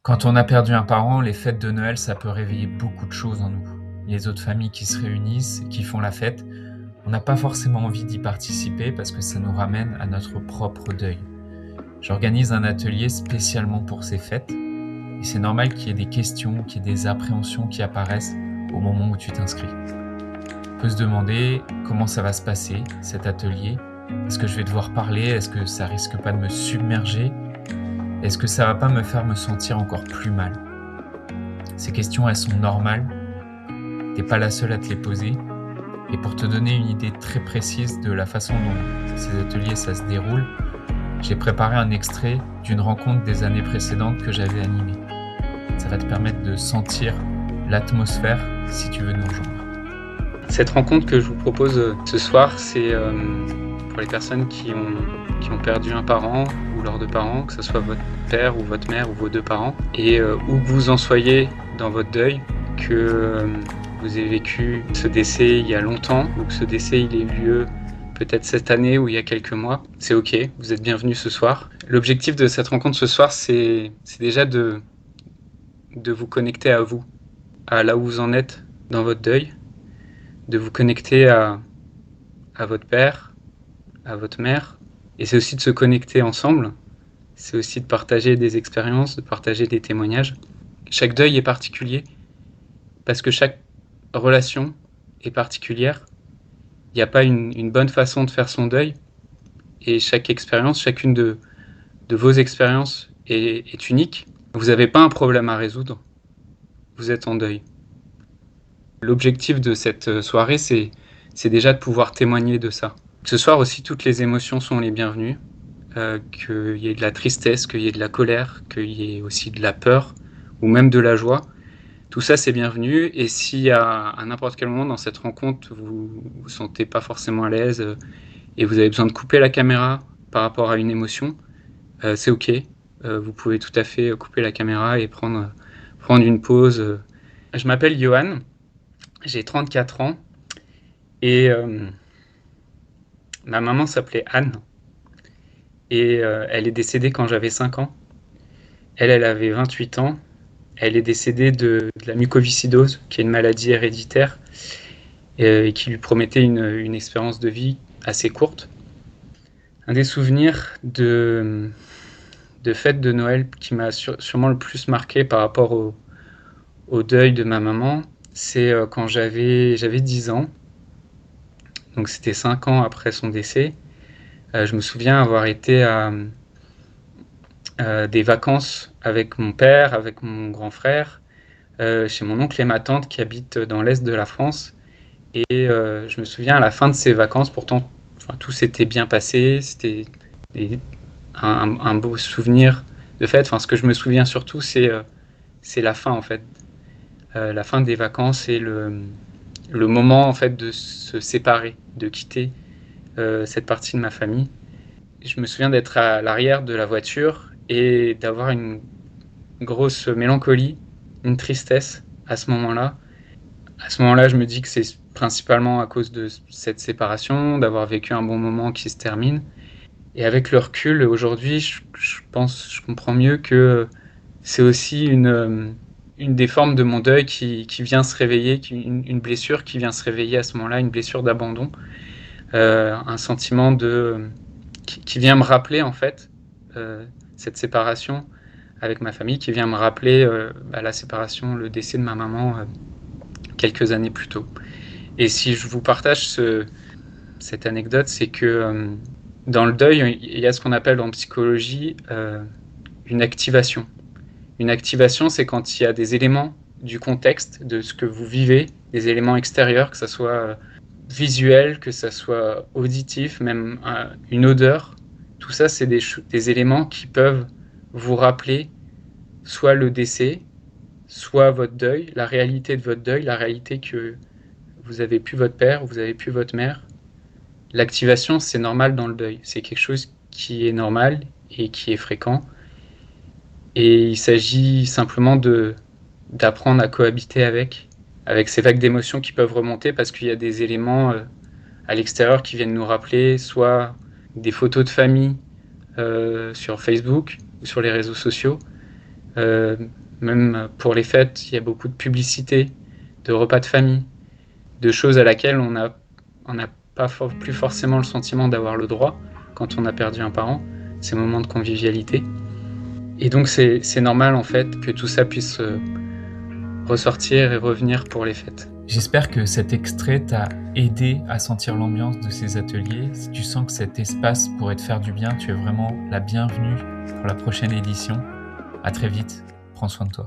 Quand on a perdu un parent, les fêtes de Noël, ça peut réveiller beaucoup de choses en nous. Les autres familles qui se réunissent et qui font la fête, on n'a pas forcément envie d'y participer parce que ça nous ramène à notre propre deuil. J'organise un atelier spécialement pour ces fêtes et c'est normal qu'il y ait des questions, qu'il y ait des appréhensions qui apparaissent au moment où tu t'inscris. On peut se demander comment ça va se passer, cet atelier. Est-ce que je vais devoir parler? Est-ce que ça risque pas de me submerger? Est-ce que ça va pas me faire me sentir encore plus mal? Ces questions, elles sont normales. T'es pas la seule à te les poser. Et pour te donner une idée très précise de la façon dont ces ateliers ça se déroule, j'ai préparé un extrait d'une rencontre des années précédentes que j'avais animée. Ça va te permettre de sentir l'atmosphère si tu veux nous rejoindre. Cette rencontre que je vous propose ce soir, c'est pour les personnes qui ont perdu un parent ou leurs deux parents, que ce soit votre père ou votre mère ou vos deux parents, et où que vous en soyez dans votre deuil, que vous avez vécu ce décès il y a longtemps ou que ce décès il ait eu lieu peut-être cette année ou il y a quelques mois, c'est ok, vous êtes bienvenus ce soir. L'objectif de cette rencontre ce soir, c'est déjà de vous connecter à vous, à là où vous en êtes dans votre deuil, de vous connecter à votre père, à votre mère, et c'est aussi de se connecter ensemble, c'est aussi de partager des expériences, de partager des témoignages. Chaque deuil est particulier, parce que chaque relation est particulière. Il n'y a pas une bonne façon de faire son deuil, et chaque expérience, chacune de vos expériences est unique. Vous n'avez pas un problème à résoudre, vous êtes en deuil. L'objectif de cette soirée, c'est déjà de pouvoir témoigner de ça. Ce soir aussi, toutes les émotions sont les bienvenues, qu'il y ait de la tristesse, qu'il y ait de la colère, qu'il y ait aussi de la peur, ou même de la joie. Tout ça, c'est bienvenu, et si à n'importe quel moment dans cette rencontre, vous vous sentez pas forcément à l'aise, et vous avez besoin de couper la caméra par rapport à une émotion, c'est ok. Vous pouvez tout à fait couper la caméra et prendre une pause. Je m'appelle Johan, j'ai 34 ans, et ma maman s'appelait Anne, et elle est décédée quand j'avais 5 ans. Elle avait 28 ans. Elle est décédée de la mucoviscidose, qui est une maladie héréditaire, et qui lui promettait une espérance de vie assez courte. Un des souvenirs de fête de Noël qui m'a sûrement le plus marqué par rapport au deuil de ma maman, c'est quand j'avais 10 ans. Donc c'était 5 ans après son décès. Je me souviens avoir été à des vacances avec mon père, avec mon grand frère, chez mon oncle et ma tante qui habitent dans l'est de la France. Et je me souviens à la fin de ces vacances, pourtant tout s'était bien passé, c'était un beau souvenir de fête. Ce que je me souviens surtout, c'est la fin en fait. La fin des vacances et le moment en fait de se séparer, de quitter cette partie de ma famille. Je me souviens d'être à l'arrière de la voiture et d'avoir une grosse mélancolie, une tristesse à ce moment-là. À ce moment-là, je me dis que c'est principalement à cause de cette séparation, d'avoir vécu un bon moment qui se termine. Et avec le recul, aujourd'hui, je comprends mieux que c'est aussi une des formes de mon deuil qui vient se réveiller, une blessure qui vient se réveiller à ce moment-là, une blessure d'abandon, un sentiment qui vient me rappeler en fait cette séparation avec ma famille, qui vient me rappeler la séparation, le décès de ma maman quelques années plus tôt. Et si je vous partage cette anecdote, c'est que dans le deuil, il y a ce qu'on appelle en psychologie une activation. Une activation, c'est quand il y a des éléments du contexte, de ce que vous vivez, des éléments extérieurs, que ce soit visuel, que ce soit auditif, même une odeur. Tout ça, c'est des éléments qui peuvent vous rappeler soit le décès, soit votre deuil, la réalité de votre deuil, la réalité que vous avez plus votre père, vous avez plus votre mère. L'activation, c'est normal dans le deuil. C'est quelque chose qui est normal et qui est fréquent. Et il s'agit simplement d'apprendre à cohabiter avec ces vagues d'émotions qui peuvent remonter parce qu'il y a des éléments à l'extérieur qui viennent nous rappeler, soit des photos de famille sur Facebook ou sur les réseaux sociaux, Même pour les fêtes, il y a beaucoup de publicité, de repas de famille, de choses à laquelle on n'a pas plus forcément le sentiment d'avoir le droit quand on a perdu un parent, ces moments de convivialité. Et donc c'est normal en fait que tout ça puisse ressortir et revenir pour les fêtes. J'espère que cet extrait t'a aidé à sentir l'ambiance de ces ateliers. Si tu sens que cet espace pourrait te faire du bien, tu es vraiment la bienvenue pour la prochaine édition. À très vite, prends soin de toi.